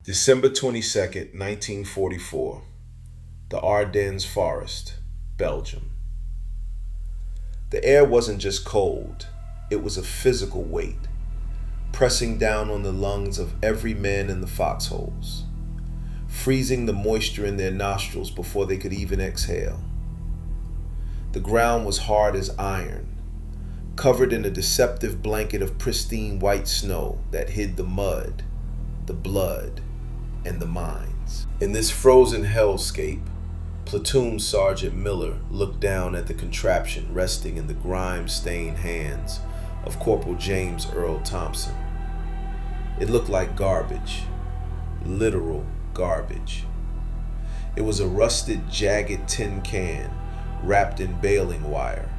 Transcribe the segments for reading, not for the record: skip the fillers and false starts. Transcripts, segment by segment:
December 22nd, 1944. The Ardennes Forest, Belgium. The air wasn't just cold, it was a physical weight, pressing down on the lungs of every man in the foxholes, freezing the moisture in their nostrils before they could even exhale. The ground was hard as iron, covered in a deceptive blanket of pristine white snow that hid the mud, the blood, and the mines. In this frozen hellscape, Platoon Sergeant Miller looked down at the contraption resting in the grime-stained hands of Corporal James Earl Thompson. It looked like garbage, literal garbage. It was a rusted, jagged tin can wrapped in baling wire,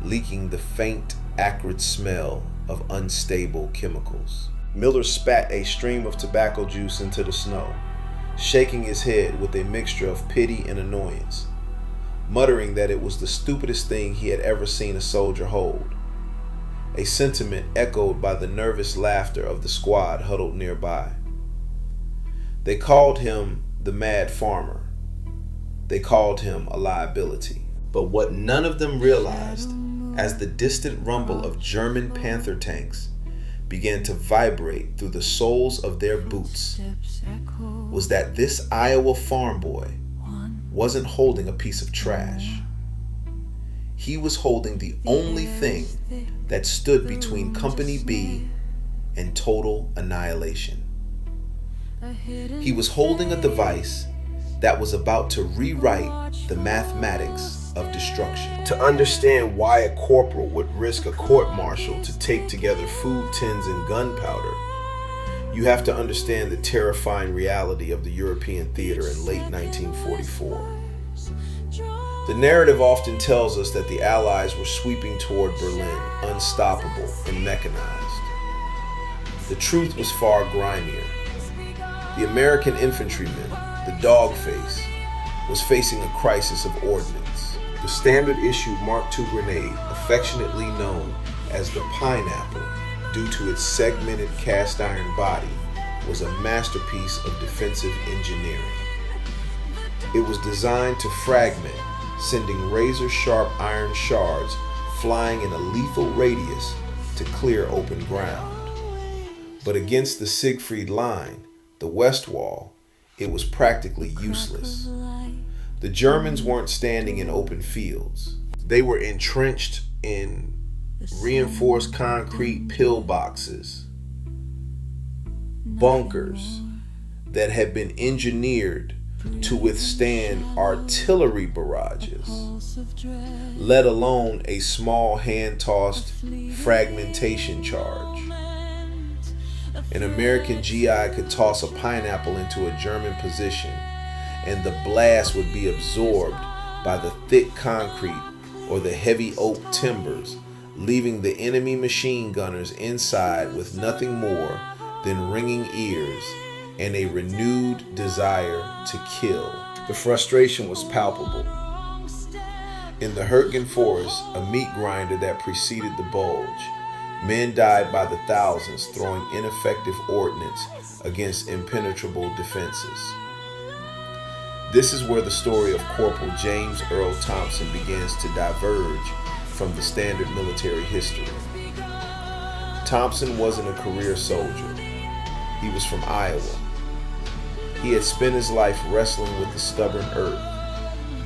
leaking the faint, acrid smell of unstable chemicals. Miller spat a stream of tobacco juice into the snow, shaking his head with a mixture of pity and annoyance, muttering that it was the stupidest thing he had ever seen a soldier hold, a sentiment echoed by the nervous laughter of the squad huddled nearby. They called him the mad farmer. They called him a liability. But what none of them realized, as the distant rumble of German Panther tanks began to vibrate through the soles of their boots, was that this Iowa farm boy wasn't holding a piece of trash. He was holding the only thing that stood between Company B and total annihilation. He was holding a device that was about to rewrite the mathematics of destruction. To understand why a corporal would risk a court-martial to take together food tins and gunpowder, you have to understand the terrifying reality of the European theater in late 1944. The narrative often tells us that the Allies were sweeping toward Berlin, unstoppable and mechanized. The truth was far grimier. The American infantryman, the dog face, was facing a crisis of ordnance. The standard issue Mark II grenade, affectionately known as the Pineapple due to its segmented cast iron body, was a masterpiece of defensive engineering. It was designed to fragment, sending razor-sharp iron shards flying in a lethal radius to clear open ground. But against the Siegfried Line, the West Wall, it was practically useless. The Germans weren't standing in open fields. They were entrenched in reinforced concrete pillboxes, bunkers that had been engineered to withstand artillery barrages, let alone a small hand-tossed fragmentation charge. An American GI could toss a pineapple into a German position, and the blast would be absorbed by the thick concrete or the heavy oak timbers, leaving the enemy machine gunners inside with nothing more than ringing ears and a renewed desire to kill. The frustration was palpable. In the Hürtgen Forest, a meat grinder that preceded the Bulge, men died by the thousands throwing ineffective ordnance against impenetrable defenses. This is where the story of Corporal James Earl Thompson begins to diverge from the standard military history. Thompson wasn't a career soldier. He was from Iowa. He had spent his life wrestling with the stubborn earth,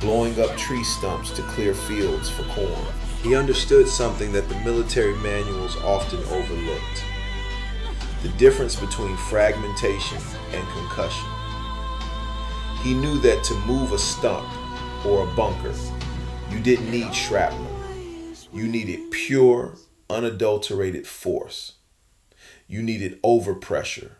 blowing up tree stumps to clear fields for corn. He understood something that the military manuals often overlooked: the difference between fragmentation and concussion. He knew that to move a stump or a bunker, you didn't need shrapnel. You needed pure, unadulterated force. You needed overpressure.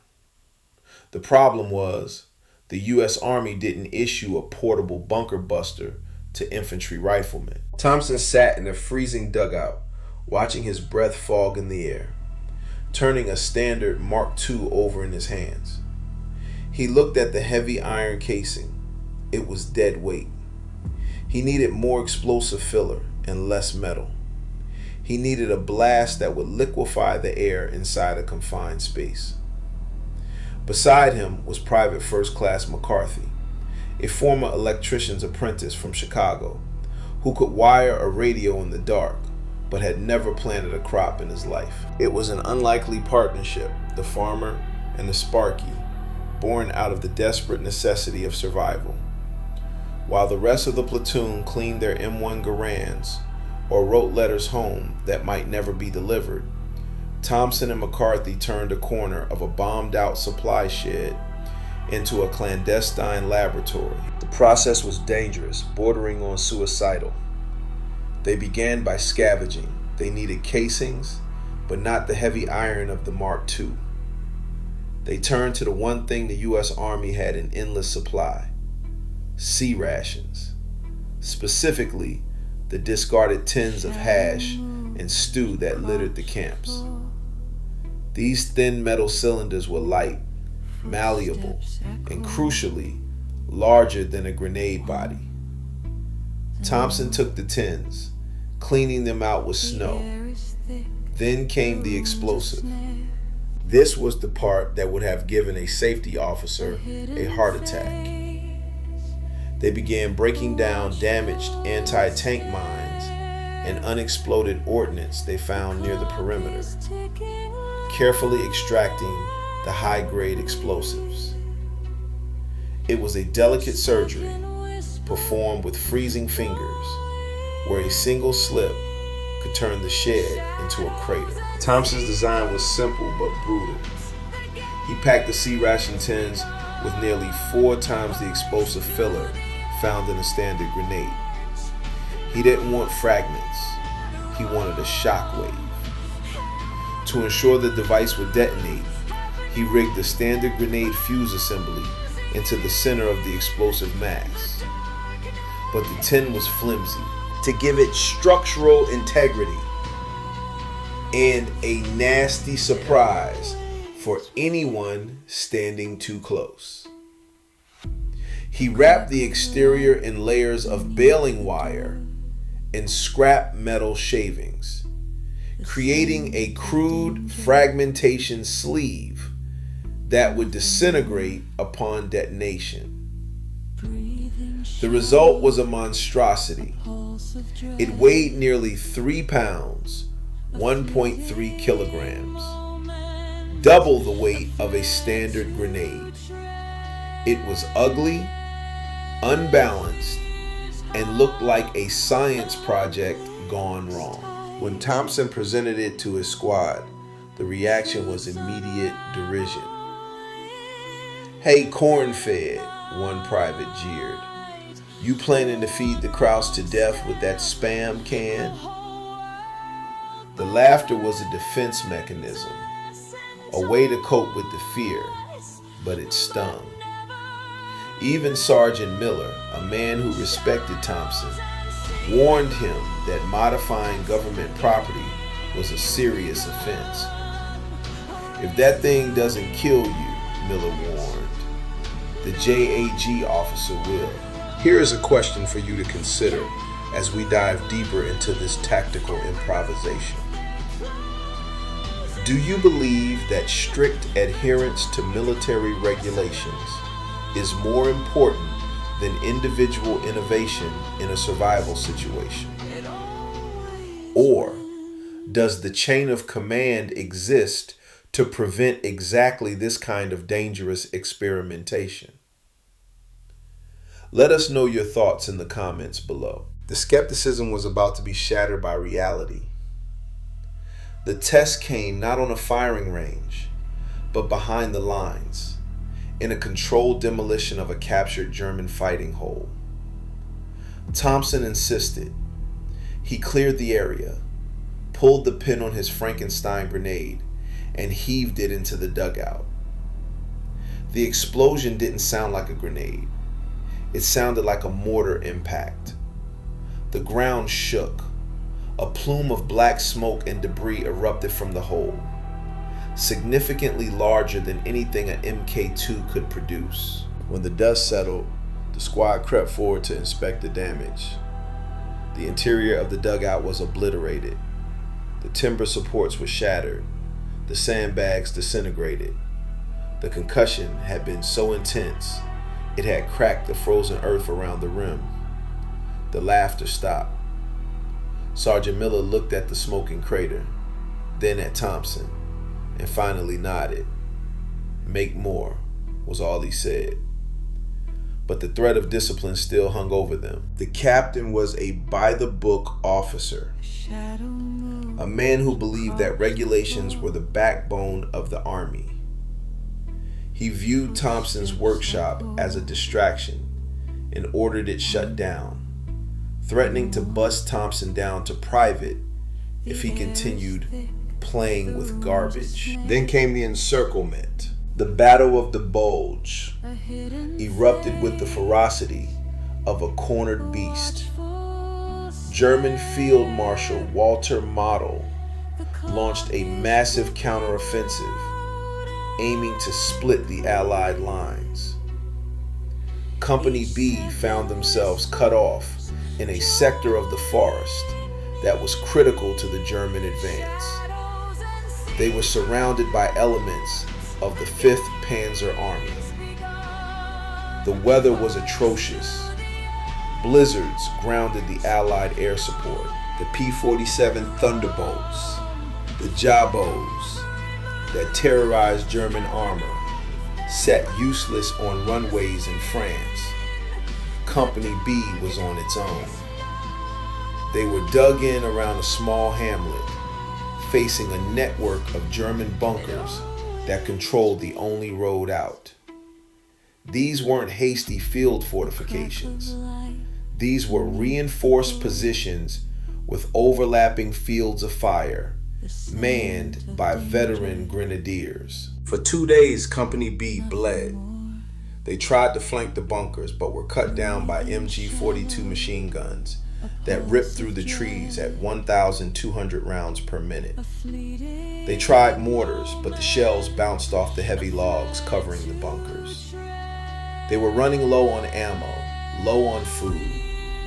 The problem was, the U.S. Army didn't issue a portable bunker buster to infantry riflemen. Thompson sat in a freezing dugout, watching his breath fog in the air, turning a standard Mark II over in his hands. He looked at the heavy iron casing. It was dead weight. He needed more explosive filler and less metal. He needed a blast that would liquefy the air inside a confined space. Beside him was Private First Class McCarthy, a former electrician's apprentice from Chicago, who could wire a radio in the dark, but had never planted a crop in his life. It was an unlikely partnership, the farmer and the Sparky, born out of the desperate necessity of survival. While the rest of the platoon cleaned their M1 Garands or wrote letters home that might never be delivered, Thompson and McCarthy turned a corner of a bombed-out supply shed into a clandestine laboratory. The process was dangerous, bordering on suicidal. They began by scavenging. They needed casings, but not the heavy iron of the Mark II. They turned to the one thing the U.S. Army had in endless supply: C rations. Specifically, the discarded tins of hash and stew that littered the camps. These thin metal cylinders were light, malleable, and crucially, larger than a grenade body. Thompson took the tins, cleaning them out with snow. Then came the explosive. This was the part that would have given a safety officer a heart attack. They began breaking down damaged anti-tank mines and unexploded ordnance they found near the perimeter, carefully extracting the high-grade explosives. It was a delicate surgery performed with freezing fingers, where a single slip could turn the shed into a crater. Thompson's design was simple but brutal. He packed the C ration tins with nearly 4 times the explosive filler found in a standard grenade. He didn't want fragments. He wanted a shockwave. To ensure the device would detonate, he rigged the standard grenade fuse assembly into the center of the explosive mass. But the tin was flimsy. To give it structural integrity and a nasty surprise for anyone standing too close. He wrapped the exterior in layers of baling wire and scrap metal shavings, creating a crude fragmentation sleeve that would disintegrate upon detonation. The result was a monstrosity. It weighed nearly 3 pounds, 1.3 kilograms, double the weight of a standard grenade. It was ugly, unbalanced, and looked like a science project gone wrong. When Thompson presented it to his squad, the reaction was immediate derision. "Hey, corn-fed," one private jeered. "You planning to feed the Krauts to death with that Spam can?" The laughter was a defense mechanism, a way to cope with the fear, but it stung. Even Sergeant Miller, a man who respected Thompson, warned him that modifying government property was a serious offense. "If that thing doesn't kill you," Miller warned, "the JAG officer will." Here is a question for you to consider as we dive deeper into this tactical improvisation. Do you believe that strict adherence to military regulations is more important than individual innovation in a survival situation? Or does the chain of command exist to prevent exactly this kind of dangerous experimentation? Let us know your thoughts in the comments below. The skepticism was about to be shattered by reality. The test came not on a firing range, but behind the lines, in a controlled demolition of a captured German fighting hole. Thompson insisted. He cleared the area, pulled the pin on his Frankenstein grenade, and heaved it into the dugout. The explosion didn't sound like a grenade. It sounded like a mortar impact. The ground shook. A plume of black smoke and debris erupted from the hole, significantly larger than anything an MK2 could produce. When the dust settled, the squad crept forward to inspect the damage. The interior of the dugout was obliterated. The timber supports were shattered. The sandbags disintegrated. The concussion had been so intense, it had cracked the frozen earth around the rim. The laughter stopped. Sergeant Miller looked at the smoking crater, then at Thompson, and finally nodded. "Make more," was all he said. But the threat of discipline still hung over them. The captain was a by-the-book officer, a man who believed that regulations were the backbone of the Army. He viewed Thompson's workshop as a distraction and ordered it shut down, threatening to bust Thompson down to private if he continued playing with garbage. Then came the encirclement. The Battle of the Bulge erupted with the ferocity of a cornered beast. German Field Marshal Walter Model launched a massive counteroffensive, aiming to split the Allied lines. Company B found themselves cut off in a sector of the forest that was critical to the German advance. They were surrounded by elements of the 5th Panzer Army. The weather was atrocious. Blizzards grounded the Allied air support. The P-47 Thunderbolts, the Jabos that terrorized German armor, sat useless on runways in France. Company B was on its own. They were dug in around a small hamlet, facing a network of German bunkers that controlled the only road out. These weren't hasty field fortifications. These were reinforced positions with overlapping fields of fire, manned by veteran grenadiers. For 2 days, Company B bled. They tried to flank the bunkers, but were cut down by MG-42 machine guns that ripped through the trees at 1,200 rounds per minute. They tried mortars, but the shells bounced off the heavy logs covering the bunkers. They were running low on ammo, low on food,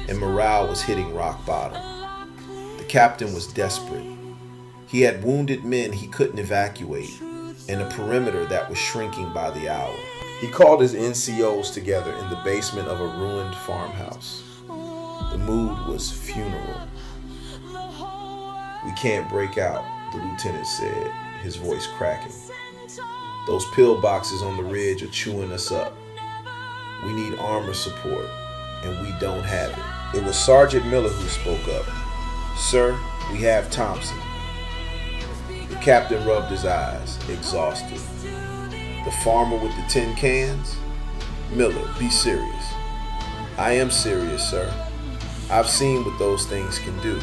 and morale was hitting rock bottom. The captain was desperate. He had wounded men he couldn't evacuate, and a perimeter that was shrinking by the hour. He called his NCOs together in the basement of a ruined farmhouse. The mood was funeral. "We can't break out," the lieutenant said, his voice cracking. "Those pillboxes on the ridge are chewing us up. We need armor support, and we don't have it." It was Sergeant Miller who spoke up. "Sir, we have Thompson." The captain rubbed his eyes, exhausted. "The farmer with the tin cans? Miller, be serious." "I am serious, sir. I've seen what those things can do.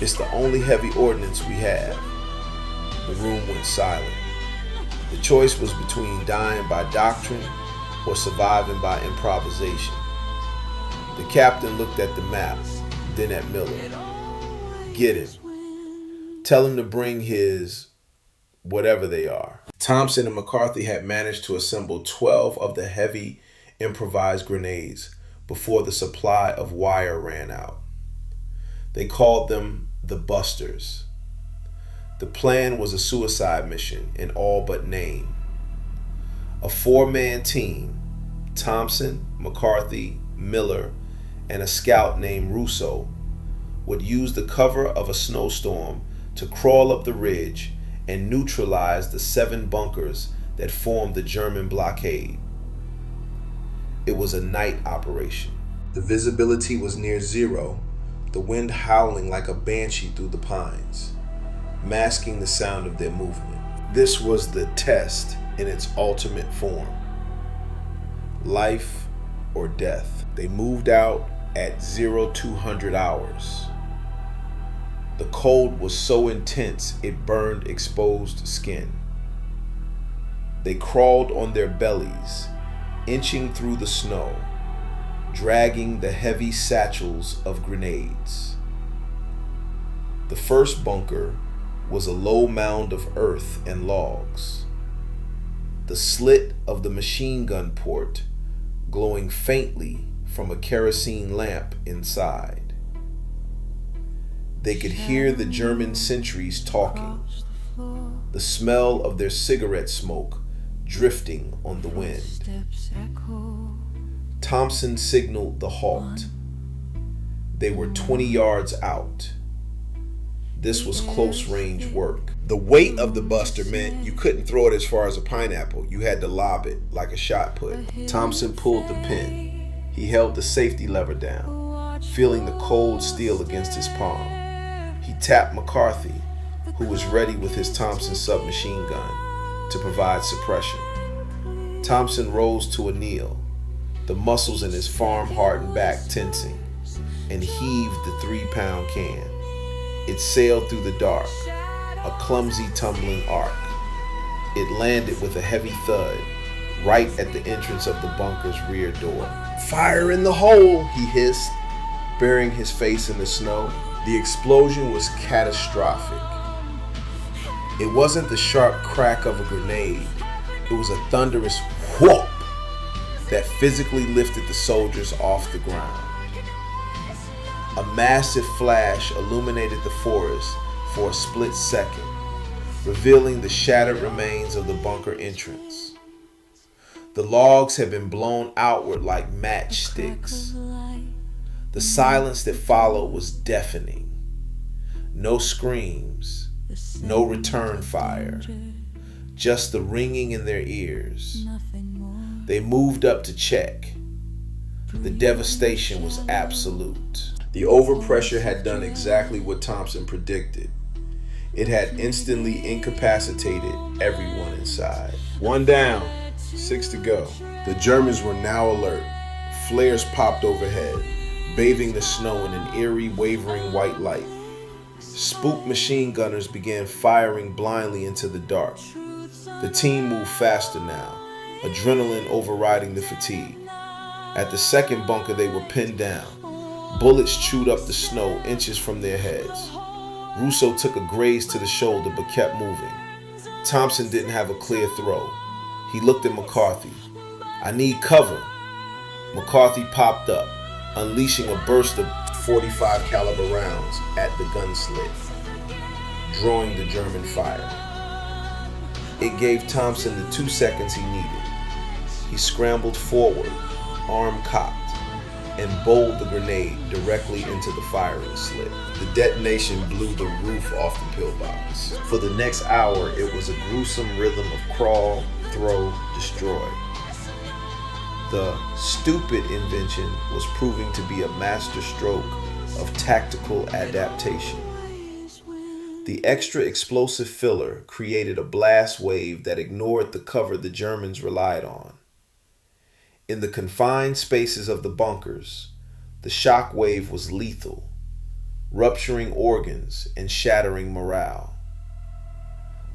It's the only heavy ordnance we have." The room went silent. The choice was between dying by doctrine or surviving by improvisation. The captain looked at the map, then at Miller. "Get him. Tell him to bring his whatever they are." Thompson and McCarthy had managed to assemble 12 of the heavy improvised grenades before the supply of wire ran out. They called them the Busters. The plan was a suicide mission in all but name. A 4-man team, Thompson, McCarthy, Miller, and a scout named Russo, would use the cover of a snowstorm to crawl up the ridge and neutralize the 7 bunkers that formed the German blockade. It was a night operation. The visibility was near zero, the wind howling like a banshee through the pines, masking the sound of their movement. This was the test in its ultimate form. Life or death. They moved out at 0200 hours. The cold was so intense it burned exposed skin. They crawled on their bellies, inching through the snow, dragging the heavy satchels of grenades. The first bunker was a low mound of earth and logs. The slit of the machine gun port glowing faintly from a kerosene lamp inside. They could hear the German sentries talking, the smell of their cigarette smoke drifting on the wind. Thompson signaled the halt. They were 20 yards out. This was close-range work. The weight of the buster meant you couldn't throw it as far as a pineapple. You had to lob it like a shot put. Thompson pulled the pin. He held the safety lever down, feeling the cold steel against his palm. He tapped McCarthy, who was ready with his Thompson submachine gun, to provide suppression. Thompson rose to a kneel, the muscles in his farm-hardened back tensing, and heaved the 3-pound can. It sailed through the dark, a clumsy tumbling arc. It landed with a heavy thud right at the entrance of the bunker's rear door. "Fire in the hole," he hissed, burying his face in the snow. The explosion was catastrophic. It wasn't the sharp crack of a grenade. It was a thunderous whoop that physically lifted the soldiers off the ground. A massive flash illuminated the forest for a split second, revealing the shattered remains of the bunker entrance. The logs had been blown outward like matchsticks. The silence that followed was deafening. No screams, no return fire, just the ringing in their ears. They moved up to check. The devastation was absolute. The overpressure had done exactly what Thompson predicted. It had instantly incapacitated everyone inside. 1 down, 6 to go. The Germans were now alert. Flares popped overhead, bathing the snow in an eerie, wavering white light. Spooked machine gunners began firing blindly into the dark. The team moved faster now, adrenaline overriding the fatigue. At the second bunker, they were pinned down. Bullets chewed up the snow inches from their heads. Russo took a graze to the shoulder but kept moving. Thompson didn't have a clear throw. He looked at McCarthy. "I need cover." McCarthy popped up, unleashing a burst of .45 caliber rounds at the gun slit, drawing the German fire. It gave Thompson the 2 seconds he needed. He scrambled forward, arm cocked, and bowled the grenade directly into the firing slit. The detonation blew the roof off the pillbox. For the next hour, it was a gruesome rhythm of crawl, throw, destroy. The stupid invention was proving to be a masterstroke of tactical adaptation. The extra explosive filler created a blast wave that ignored the cover the Germans relied on. In the confined spaces of the bunkers, the shock wave was lethal, rupturing organs and shattering morale.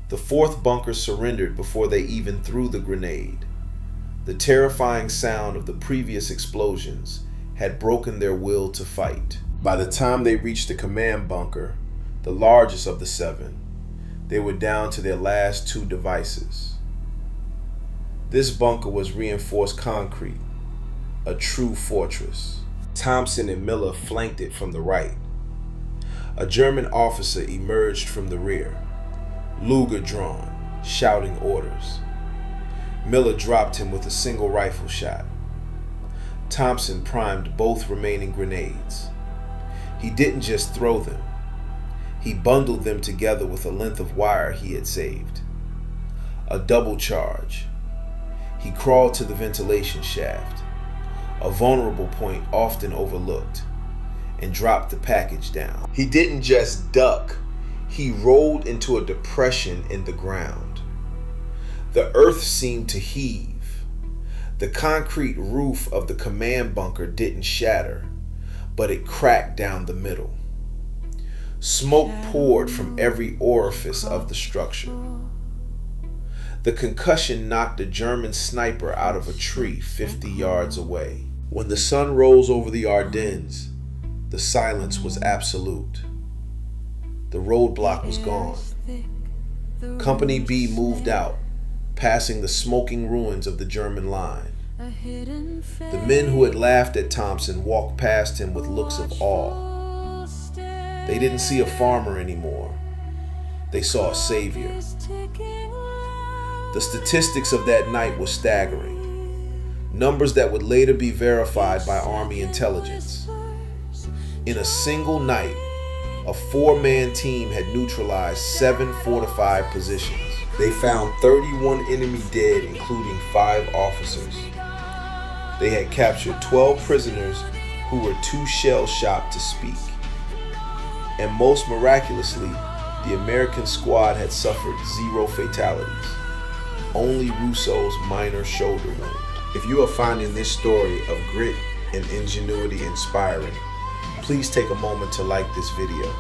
The 4th bunker surrendered before they even threw the grenade. The terrifying sound of the previous explosions had broken their will to fight. By the time they reached the command bunker, the largest of the 7, they were down to their last 2 devices. This bunker was reinforced concrete, a true fortress. Thompson and Miller flanked it from the right. A German officer emerged from the rear, Luger drawn, shouting orders. Miller dropped him with a single rifle shot. Thompson primed both remaining grenades. He didn't just throw them. He bundled them together with a length of wire he had saved. A double charge. He crawled to the ventilation shaft, a vulnerable point often overlooked, and dropped the package down. He didn't just duck, he rolled into a depression in the ground. The earth seemed to heave. The concrete roof of the command bunker didn't shatter, but it cracked down the middle. Smoke poured from every orifice of the structure. The concussion knocked a German sniper out of a tree 50 yards away. When the sun rose over the Ardennes, the silence was absolute. The roadblock was gone. Company B moved out, passing the smoking ruins of the German line. The men who had laughed at Thompson walked past him with looks of awe. They didn't see a farmer anymore. They saw a savior. The statistics of that night were staggering. Numbers that would later be verified by Army intelligence. In a single night, a 4-man team had neutralized 7 fortified positions. They found 31 enemy dead, including 5 officers. They had captured 12 prisoners who were too shell-shocked to speak. And most miraculously, the American squad had suffered 0 fatalities. Only Rousseau's minor shoulder wound. If you are finding this story of grit and ingenuity inspiring, please take a moment to like this video.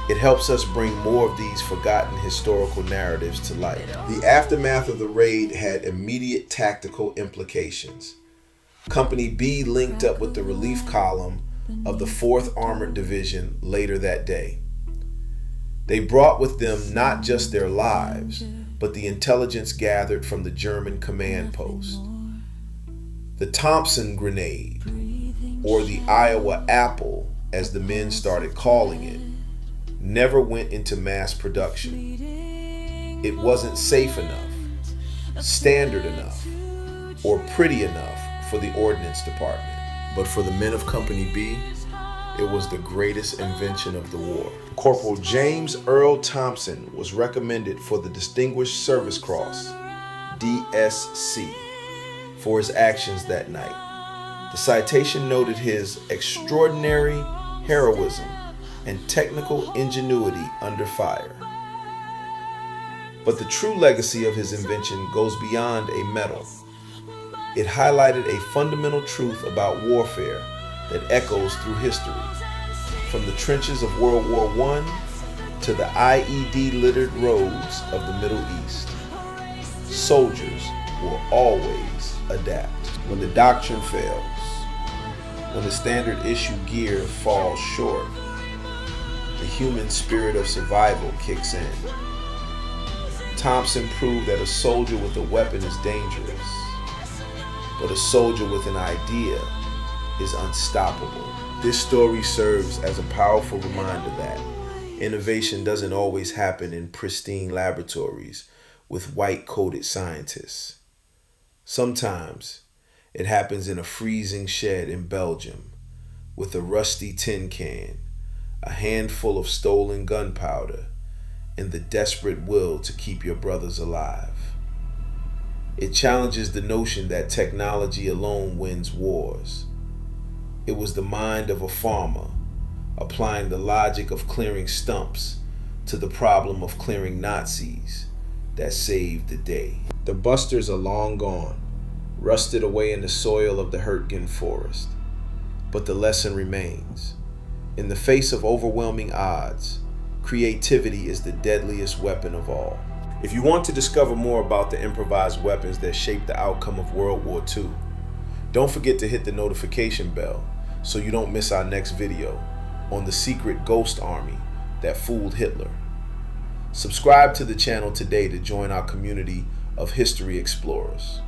It helps us bring more of these forgotten historical narratives to light. The aftermath of the raid had immediate tactical implications. Company B linked up with the relief column of the 4th Armored Division later that day. They brought with them not just their lives, but the intelligence gathered from the German command post. The Thompson grenade, or the Iowa apple as the men started calling it, never went into mass production. It wasn't safe enough, standard enough, or pretty enough for the Ordnance Department. But for the men of Company B, it was the greatest invention of the war. Corporal James Earl Thompson was recommended for the Distinguished Service Cross, DSC, for his actions that night. The citation noted his extraordinary heroism and technical ingenuity under fire. But the true legacy of his invention goes beyond a medal. It highlighted a fundamental truth about warfare that echoes through history. From the trenches of World War I to the IED-littered roads of the Middle East, soldiers will always adapt. When the doctrine fails, when the standard issue gear falls short, the human spirit of survival kicks in. Thompson proved that a soldier with a weapon is dangerous, but a soldier with an idea is unstoppable. This story serves as a powerful reminder that innovation doesn't always happen in pristine laboratories with white-coated scientists. Sometimes it happens in a freezing shed in Belgium with a rusty tin can, a handful of stolen gunpowder, and the desperate will to keep your brothers alive. It challenges the notion that technology alone wins wars. It was the mind of a farmer applying the logic of clearing stumps to the problem of clearing Nazis that saved the day. The busters are long gone, rusted away in the soil of the Hurtgen forest. But the lesson remains. In the face of overwhelming odds, creativity is the deadliest weapon of all. If you want to discover more about the improvised weapons that shaped the outcome of World War II, don't forget to hit the notification bell so you don't miss our next video on the secret ghost army that fooled Hitler. Subscribe to the channel today to join our community of history explorers.